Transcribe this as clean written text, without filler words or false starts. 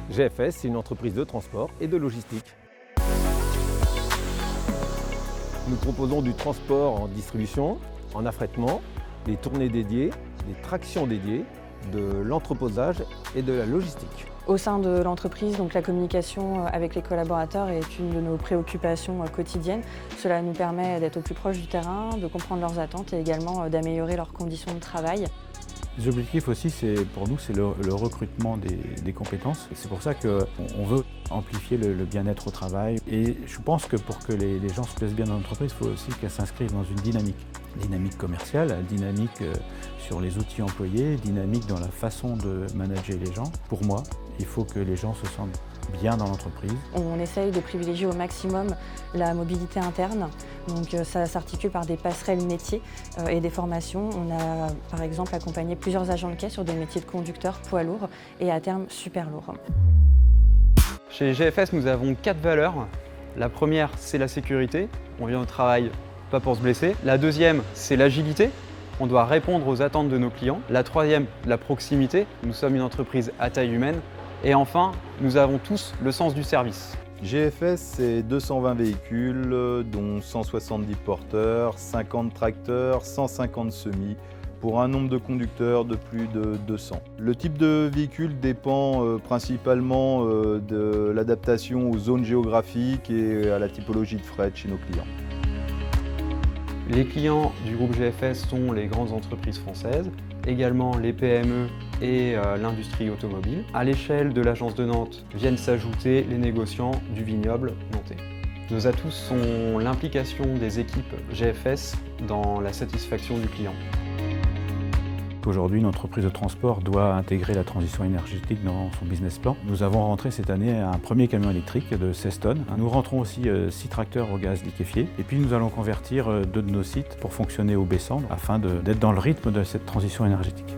GFS, c'est une entreprise de transport et de logistique. Nous proposons du transport en distribution, en affrètement, des tournées dédiées, des tractions dédiées, de l'entreposage et de la logistique. Au sein de l'entreprise, donc la communication avec les collaborateurs est une de nos préoccupations quotidiennes. Cela nous permet d'être au plus proche du terrain, de comprendre leurs attentes et également d'améliorer leurs conditions de travail. Les objectifs aussi, pour nous, c'est le recrutement des compétences. C'est pour ça qu'on veut amplifier le bien-être au travail. Et je pense que pour que les gens se plaisent bien dans l'entreprise, il faut aussi qu'elles s'inscrivent dans une dynamique commerciale, dynamique sur les outils employés, dynamique dans la façon de manager les gens. Pour moi, il faut que les gens se sentent bien dans l'entreprise. On essaye de privilégier au maximum la mobilité interne. Donc ça s'articule par des passerelles métiers et des formations. On a par exemple accompagné plusieurs agents de quai sur des métiers de conducteur, poids lourd et à terme super lourd. Chez GFS, nous avons 4 valeurs. La première, c'est la sécurité. On vient au travail pas pour se blesser. La deuxième, c'est l'agilité. On doit répondre aux attentes de nos clients. La troisième, la proximité. Nous sommes une entreprise à taille humaine. Et enfin, nous avons tous le sens du service. GFS, c'est 220 véhicules, dont 170 porteurs, 50 tracteurs, 150 semis, pour un nombre de conducteurs de plus de 200. Le type de véhicule dépend principalement de l'adaptation aux zones géographiques et à la typologie de fret chez nos clients. Les clients du groupe GFS sont les grandes entreprises françaises, également les PME et l'industrie automobile. À l'échelle de l'agence de Nantes viennent s'ajouter les négociants du vignoble nantais. Nos atouts sont l'implication des équipes GFS dans la satisfaction du client. Aujourd'hui, une entreprise de transport doit intégrer la transition énergétique dans son business plan. Nous avons rentré cette année un premier camion électrique de 16 tonnes. Nous rentrons aussi 6 tracteurs au gaz liquéfié. Et puis nous allons convertir 2 de nos sites pour fonctionner au B100 afin d'être dans le rythme de cette transition énergétique.